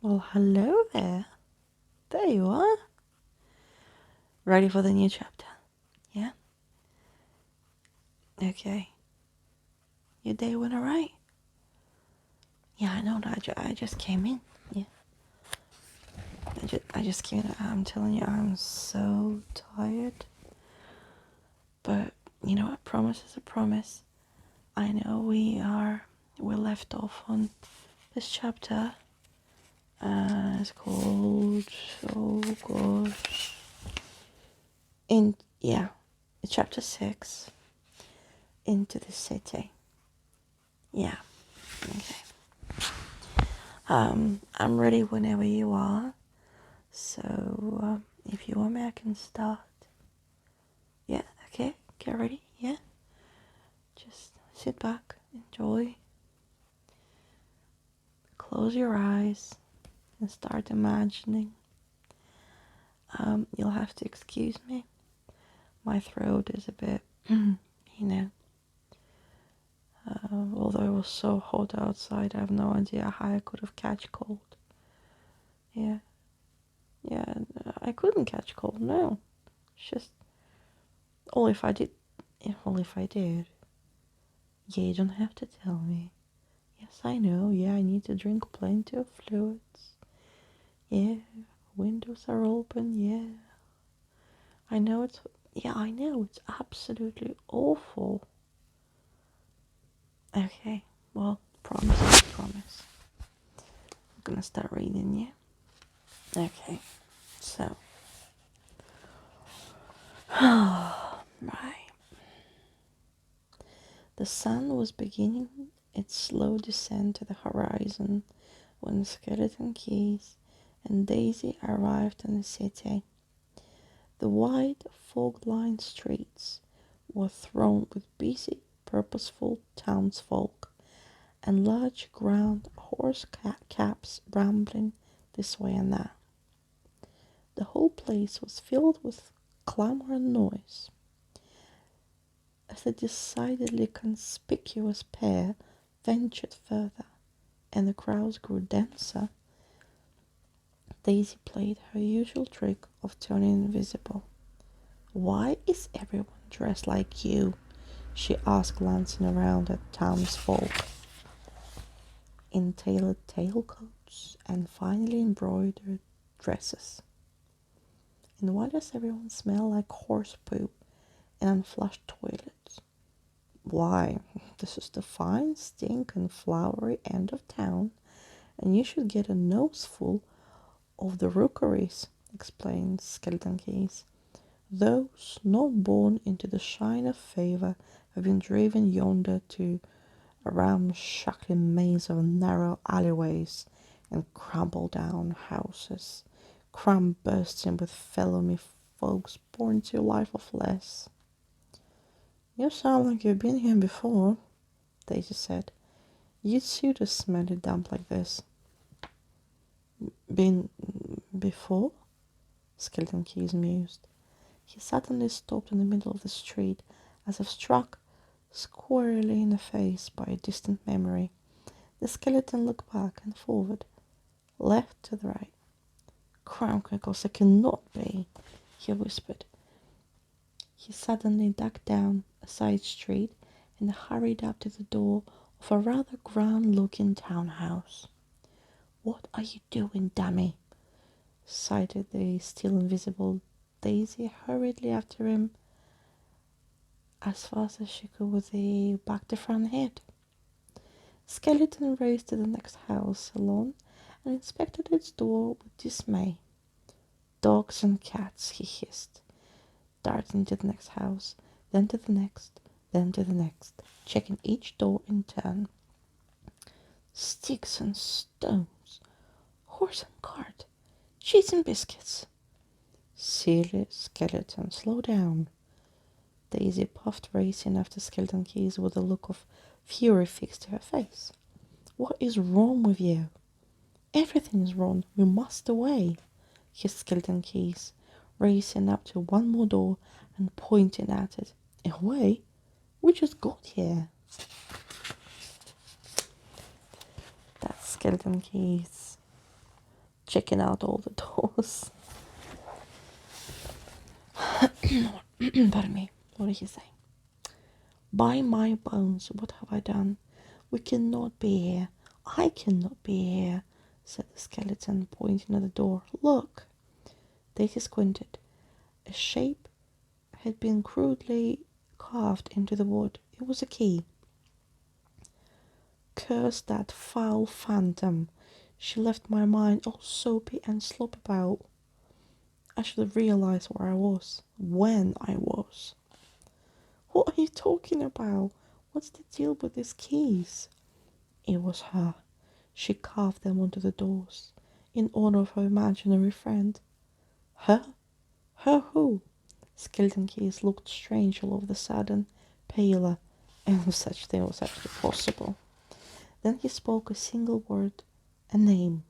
Well, hello there. There you are. Ready for the new chapter? Yeah? Okay. Your day went alright? Yeah, I know that. I just came in. Yeah. I just came in. I'm telling you, I'm so tired. But, you know, a promise is a promise. I know we left off on this chapter. It's called, oh gosh. Yeah, chapter 6, Into the City. Yeah, okay. I'm ready whenever you are. So, if you want me, I can start. Yeah, okay, get ready. Yeah, just sit back, enjoy, close your eyes, and start imagining. You'll have to excuse me. My throat is a bit, although it was so hot outside, I have no idea how I could have catch cold. Yeah, yeah, I couldn't catch cold. No, it's just all if I did. All if I did. Yeah, you don't have to tell me. Yes, I know. Yeah, I need to drink plenty of fluids. Yeah, windows are open. Yeah, I know it's. Yeah, I know it's absolutely awful. Okay, well, promise is a promise. I'm gonna start reading, yeah? Okay, so. Right. The sun was beginning its slow descent to the horizon when the Skeleton Keys and Daisy arrived in the city. The wide, fog-lined streets were thronged with busy, purposeful townsfolk and large ground horse cabs rambling this way and that. The whole place was filled with clamor and noise. As the decidedly conspicuous pair ventured further and the crowds grew denser, Daisy played her usual trick of turning invisible. "Why is everyone dressed like you?" she asked, glancing around at townsfolk in tailored tailcoats and finely embroidered dresses. "And why does everyone smell like horse poop and unflushed toilets?" "Why, this is the fine, stink, and flowery end of town, and you should get a noseful of the rookeries," explained Skeleton Keys. "Those not born into the shine of favor have been driven yonder to a ramshackly maze of narrow alleyways and crumble-down houses, crammed bursting with fellow-me folks born to a life of less." "You sound like you've been here before," Daisy said. "You'd suit a smelly dump like this." "Been before?" Skeleton Keys mused. He suddenly stopped in the middle of the street, as if struck squarely in the face by a distant memory. The skeleton looked back and forward, left to the right. "Crumbkrinkles, it cannot be," he whispered. He suddenly ducked down a side street and hurried up to the door of a rather grand-looking townhouse. "What are you doing, dummy?" sighed the still invisible Daisy hurriedly after him as fast as she could with a back-to-front head. Skeleton raced to the next house alone and inspected its door with dismay. "Dogs and cats," he hissed, darting to the next house, then to the next, then to the next, checking each door in turn. "Sticks and stones, horse and cart, cheese and biscuits." "Silly skeleton, slow down." Daisy puffed, racing after Skeleton Keys with a look of fury fixed to her face. "What is wrong with you?" "Everything is wrong. We must away," hissed Skeleton Keys, racing up to one more door and pointing at it. "Away? We just got here." That's Skeleton Keys. checking out all the doors. Pardon me. What did he say? By my bones, what have I done? We cannot be here. I cannot be here, said the skeleton, pointing at the door. Look. Daisy squinted. A shape had been crudely carved into the wood. It was a key. Curse that foul phantom. She left my mind all soapy and slop about. I should have realized where I was, when I was. What are you talking about? What's the deal with these keys? It was her. She carved them onto the doors, in honor of her imaginary friend. Her? Her who? Skeleton Keys looked strange all of a sudden, paler, and if such thing was actually possible. Then he spoke a single word, a name,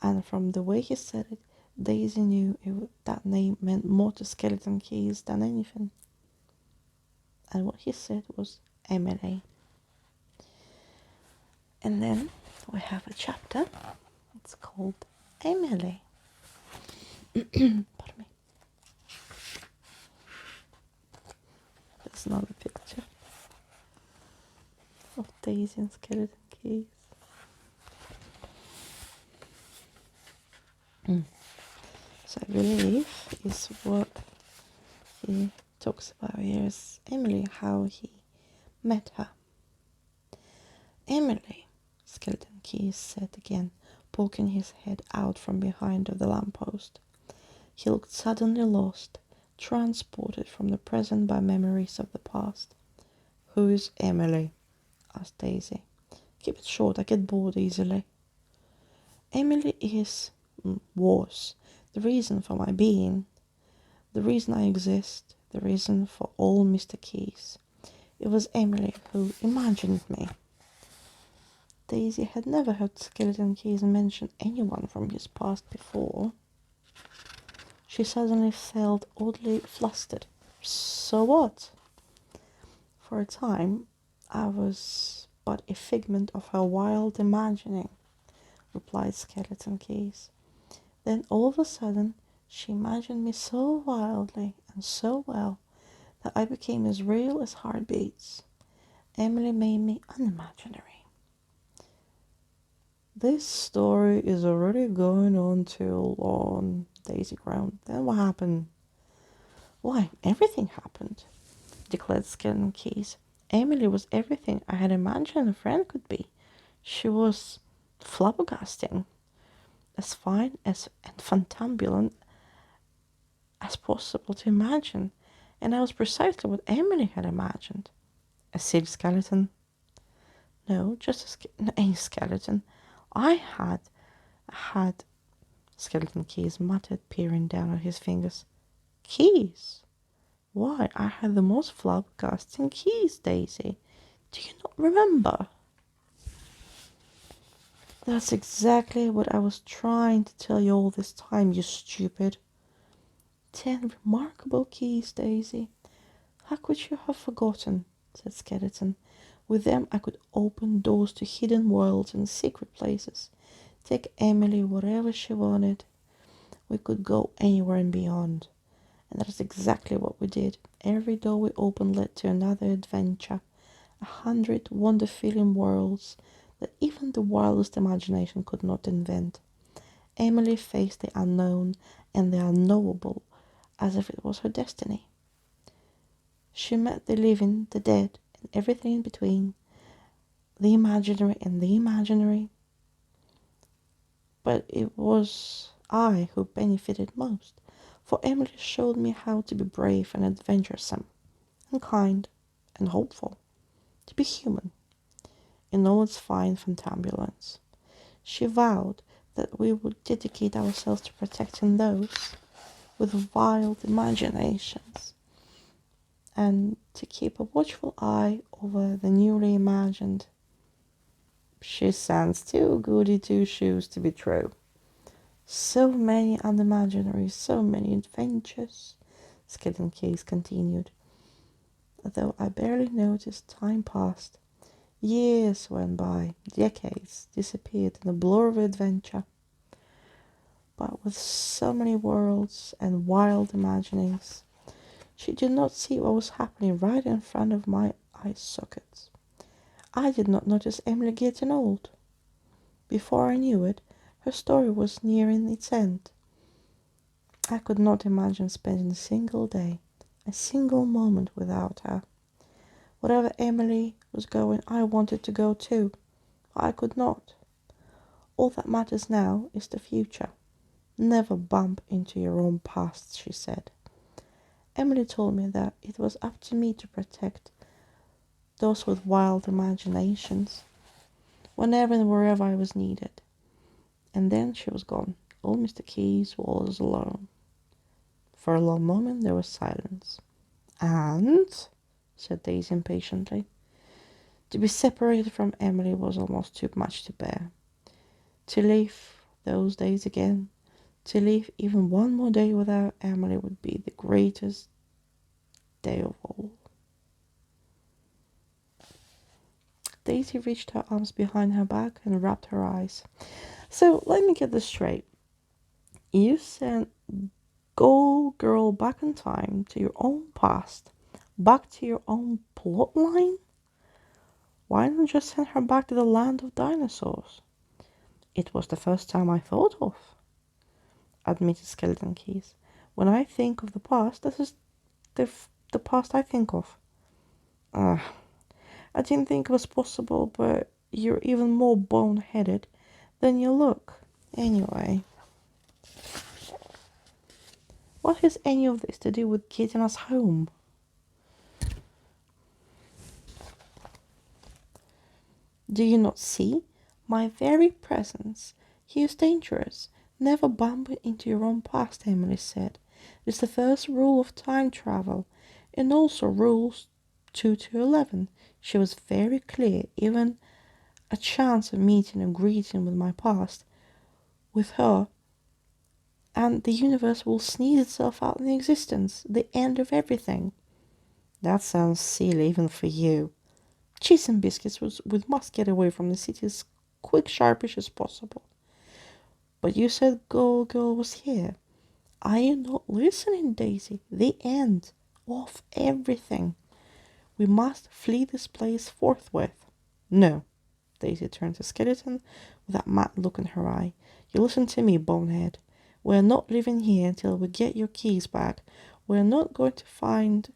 and from the way he said it, Daisy knew that name meant more to Skeleton Keys than anything. And what he said was Emily. And then we have a chapter. It's called Emily. Pardon me. There's another picture of Daisy and Skeleton Keys. So I believe is what he talks about here is Emily, how he met her. Emily, Skeleton Keys said again, poking his head out from behind of the lamppost. He looked suddenly lost, transported from the present by memories of the past. Who is Emily? Asked Daisy. Keep it short, I get bored easily. Emily was the reason for my being, the reason I exist, the reason for all Mr. Keys. It was Emily who imagined me. Daisy had never heard Skeleton Keys mention anyone from his past before. She suddenly felt oddly flustered. So what? For a time, I was but a figment of her wild imagining, replied Skeleton Keys. Then all of a sudden, she imagined me so wildly and so well that I became as real as heartbeats. Emily made me unimaginary. This story is already going on too long, Daisy groaned. Then what happened? Why, everything happened, declared Skeleton Keys. Emily was everything I had imagined a friend could be. She was flabbergasting, as fine and fantabulent as possible to imagine, and I was precisely what Emily had imagined. A silly skeleton? No, just a skeleton. I had, Skeleton Keys muttered, peering down at his fingers. Keys? Why, I had the most flabbergasting keys, Daisy. Do you not remember? That's exactly what I was trying to tell you all this time, you stupid. 10 remarkable keys, Daisy. How could you have forgotten? Said Skeleton. With them I could open doors to hidden worlds and secret places. Take Emily wherever she wanted. We could go anywhere and beyond. And that is exactly what we did. Every door we opened led to another adventure. 100 wonder-filling worlds that even the wildest imagination could not invent. Emily faced the unknown and the unknowable as if it was her destiny. She met the living, the dead, and everything in between, the imaginary and the imaginary. But it was I who benefited most, for Emily showed me how to be brave and adventuresome, and kind and hopeful, to be human in all its fine fantabulance. She vowed that we would dedicate ourselves to protecting those with wild imaginations, and to keep a watchful eye over the newly imagined. She sounds too goody two-shoes to be true. So many unimaginaries, so many adventures, Skeleton Keys continued. Though I barely noticed, time passed. Years went by, decades disappeared in a blur of adventure. but with so many worlds and wild imaginings. She did not see what was happening right in front of my eye sockets. I did not notice Emily getting old. Before I knew it, her story was nearing its end. I could not imagine spending a single day, a single moment without her. Wherever Emily was going, I wanted to go too. I could not. All that matters now is the future. Never bump into your own past, she said. Emily told me that it was up to me to protect those with wild imaginations, whenever and wherever I was needed. And then she was gone. Old Mr. Keyes was alone. For a long moment there was silence. And, said Daisy impatiently, to be separated from Emily was almost too much to bear. To live those days again, to live even one more day without Emily would be the greatest day of all. Daisy reached her arms behind her back and rubbed her eyes. So let me get this straight. You sent Gold Girl back in time to your own past, back to your own plot line? Why not just send her back to the land of dinosaurs? It was the first time I thought of, admitted Skeleton Keys. When I think of the past, this is the past I think of. I didn't think it was possible, but you're even more bone-headed than you look. Anyway, what has any of this to do with getting us home? Do you not see? My very presence here is dangerous. Never bump into your own past, Emily said. It's the first rule of time travel, and also rules 2 to 11. She was very clear. Even a chance of meeting and greeting with my past, with her, and the universe will sneeze itself out in existence. The end of everything. That sounds silly even for you. Cheese and biscuits, we must get away from the city as quick sharpish as possible. But you said Gold Girl was here. Are you not listening, Daisy? The end of everything. We must flee this place forthwith. No. Daisy turned to Skeleton with that mad look in her eye. You listen to me, bonehead. We're not leaving here until we get your keys back. We're not going to find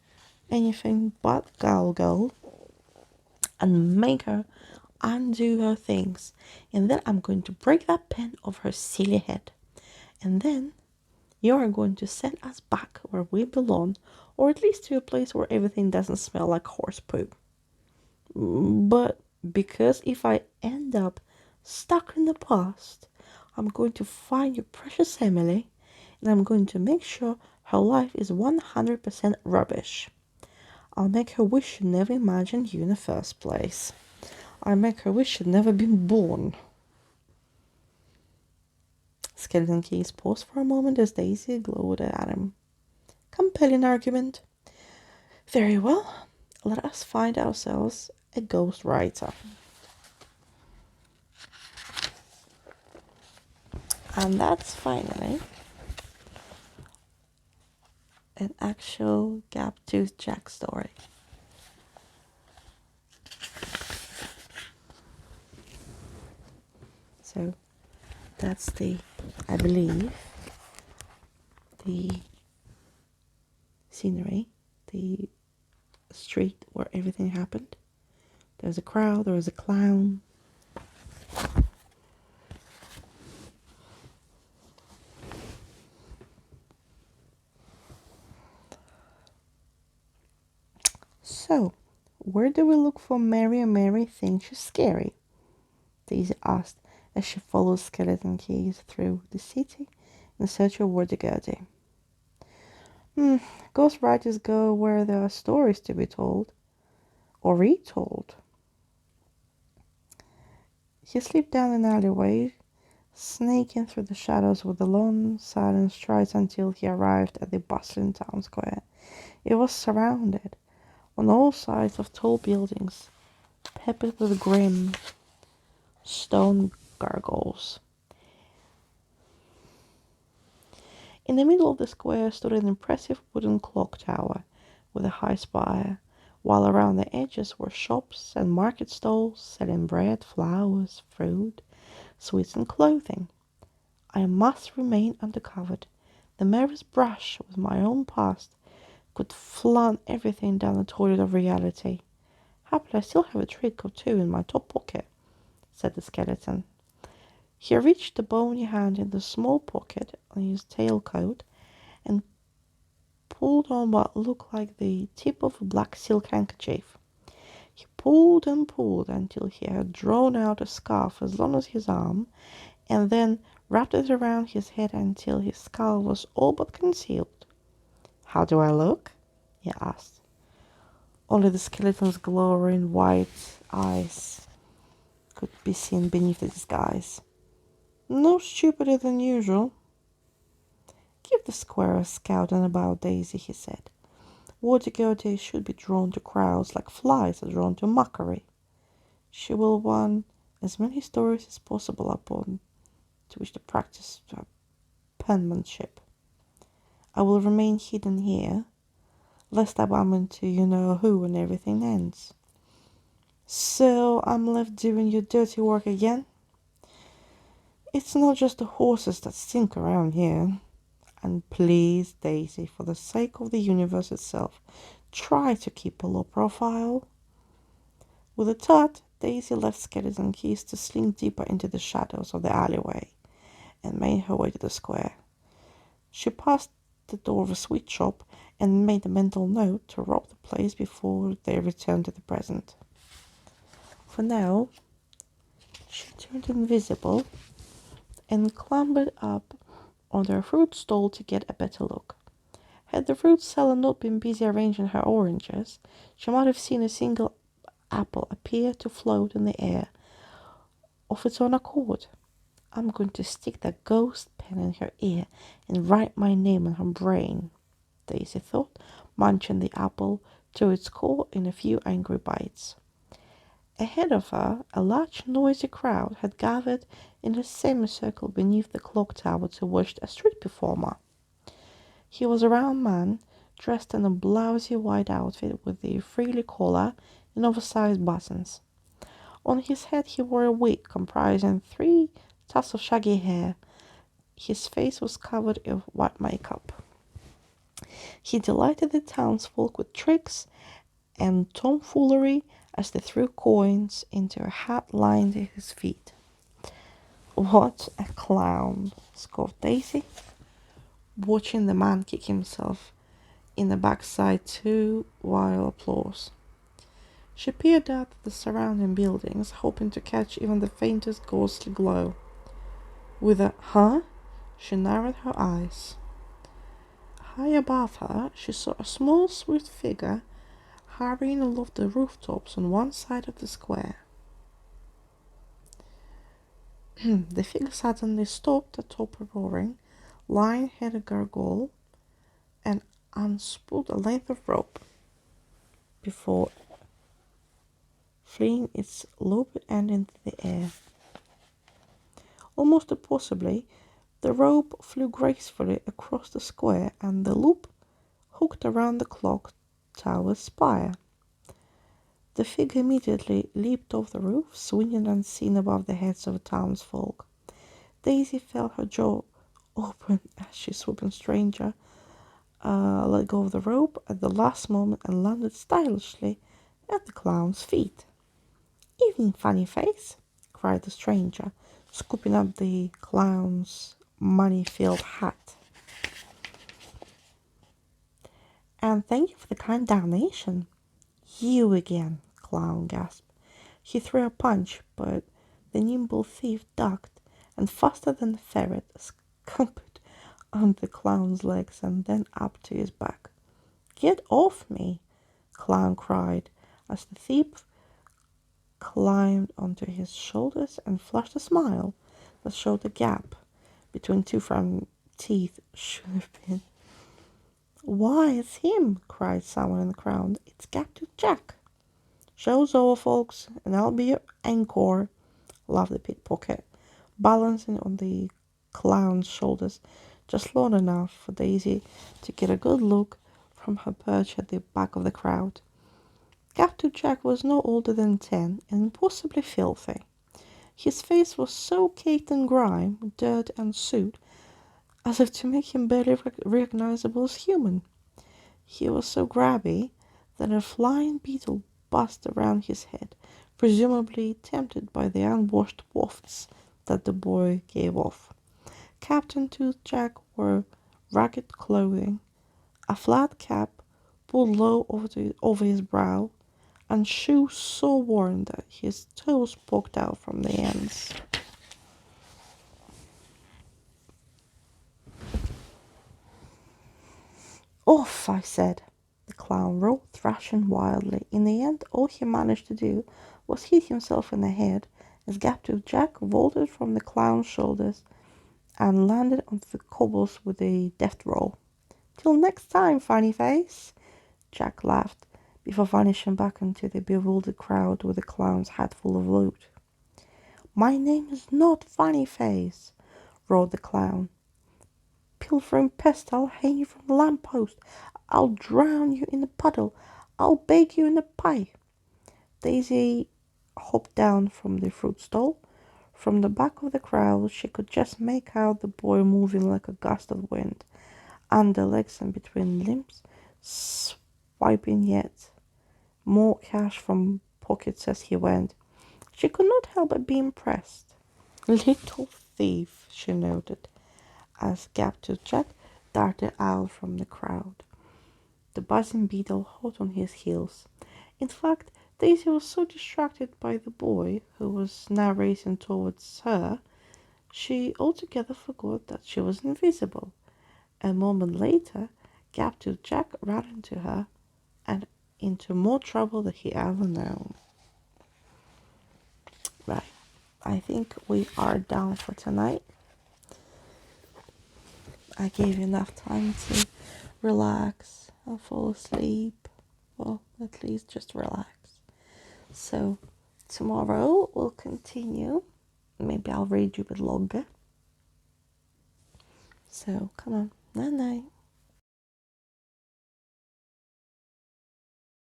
anything but Gold Girl and make her undo her things. And then I'm going to break that pen off her silly head. And then you are going to send us back where we belong, or at least to a place where everything doesn't smell like horse poop. But because if I end up stuck in the past, I'm going to find your precious Emily, and I'm going to make sure her life is 100% rubbish. I'll make her wish she'd never imagined you in the first place. I'll make her wish she'd never been born. Skeleton Keys paused for a moment as Daisy glowered at him. Compelling argument. Very well, let us find ourselves a ghost writer. And that's finally an actual Gap-Tooth Jack story. So that's I believe, the scenery, the street where everything happened. There's a crowd, there was a clown. So, where do we look for Mary and Mary thinks she's scary? Daisy asked as she followed Skeleton Keys through the city in search of where to go to. Ghost writers go where there are stories to be told, or retold. He slipped down an alleyway, snaking through the shadows with a long, silent strides until he arrived at the bustling town square. It was surrounded on all sides of tall buildings, peppered with grim stone gargoyles. In the middle of the square stood an impressive wooden clock tower with a high spire, while around the edges were shops and market stalls selling bread, flowers, fruit, sweets, and clothing. I must remain undercovered. The merest brush with my own past could flood everything down the toilet of reality. Happily, I still have a trick or two in my top pocket, said the skeleton. He reached the bony hand in the small pocket on his tailcoat and pulled on what looked like the tip of a black silk handkerchief. He pulled and pulled until he had drawn out a scarf as long as his arm, and then wrapped it around his head until his skull was all but concealed. "How do I look?" he asked. Only the skeleton's glowering white eyes could be seen beneath the disguise. "No stupider than usual." "Give the square a scout and about Daisy," he said. "Wardigote should be drawn to crowds like flies are drawn to mockery. She will want as many stories as possible upon to which to practice penmanship. I will remain hidden here, lest I bump into you-know-who and everything ends. So I'm left doing your dirty work again? It's not just the horses that stink around here. And please, Daisy, for the sake of the universe itself, try to keep a low profile." With a tut, Daisy left Skeleton Keys to slink deeper into the shadows of the alleyway and made her way to the square. She passed the door of a sweet shop and made a mental note to rob the place before they returned to the present. For now, she turned invisible and clambered up onto a fruit stall to get a better look. Had the fruit seller not been busy arranging her oranges, she might have seen a single apple appear to float in the air of its own accord. "I'm going to stick that ghost pen in her ear and write my name on her brain," Daisy thought, munching the apple to its core in a few angry bites. Ahead of her, a large noisy crowd had gathered in a semicircle beneath the clock tower to watch a street performer. He was a round man, dressed in a blousy white outfit with a frilly collar and oversized buttons. On his head he wore a wig comprising 3 tufts of shaggy hair. His face was covered in white makeup. He delighted the townsfolk with tricks and tomfoolery as they threw coins into a hat lying at his feet. "What a clown!" scoffed Daisy, watching the man kick himself in the backside to wild applause. She peered out at the surrounding buildings, hoping to catch even the faintest ghostly glow. With a "huh?" she narrowed her eyes. High above her, she saw a small, swift figure hurrying aloft the rooftops on one side of the square. The figure suddenly stopped atop a roaring, lion-headed gargoyle and unspooled a length of rope before flinging its looped end into the air. Almost impossibly, the rope flew gracefully across the square and the loop hooked around the clock tower's spire. The figure immediately leaped off the roof, swinging unseen above the heads of the townsfolk. Daisy felt her jaw open as she swooping stranger let go of the rope at the last moment and landed stylishly at the clown's feet. "Evening, funny face," cried the stranger, scooping up the clown's money-filled hat. "And thank you for the kind donation." "You again," clown gasped. He threw a punch, but the nimble thief ducked, and faster than a ferret, scampered onto the clown's legs and then up to his back. "Get off me!" Clown cried, as the thief climbed onto his shoulders and flashed a smile that showed the gap between 2 front teeth should have been. "Why, it's him!" cried someone in the crowd. "It's Gaptooth Jack." "Show's over, folks, and I'll be your encore," laughed the pickpocket, balancing on the clown's shoulders just long enough for Daisy to get a good look from her perch at the back of the crowd. Captain Jack was no older than 10 and possibly filthy. His face was so caked in grime, dirt, and soot as if to make him barely recognizable as human. He was so grabby that a flying beetle buzzed around his head, presumably tempted by the unwashed wafts that the boy gave off. Captain Toothjack wore ragged clothing, a flat cap pulled low over his brow, and shoes so worn that his toes poked out from the ends. "Off!" I said. The clown roared, thrashing wildly. In the end, all he managed to do was hit himself in the head as Gaptooth Jack vaulted from the clown's shoulders and landed onto the cobbles with a deft roll. "Till next time, funny face!" Jack laughed before vanishing back into the bewildered crowd with the clown's hat full of loot. "My name is not Funny Face," roared the clown. "Pilfering pest, I'll hang you from the lamp-post. I'll drown you in a puddle. I'll bake you in a pie." Daisy hopped down from the fruit stall. From the back of the crowd, she could just make out the boy moving like a gust of wind, under legs and between limbs, swiping yet more cash from pockets as he went. She could not help but be impressed. "Little thief," she noted, as Gaptooth Jack darted out from the crowd, the buzzing beetle hot on his heels. In fact, Daisy was so distracted by the boy, who was now racing towards her, she altogether forgot that she was invisible. A moment later, Gaptooth Jack ran into her and into more trouble than he ever known. Right, I think we are done for tonight. I gave you enough time to relax and fall asleep. Well, at least just relax. So, tomorrow we'll continue. Maybe I'll read you a bit longer. So, come on. Night night.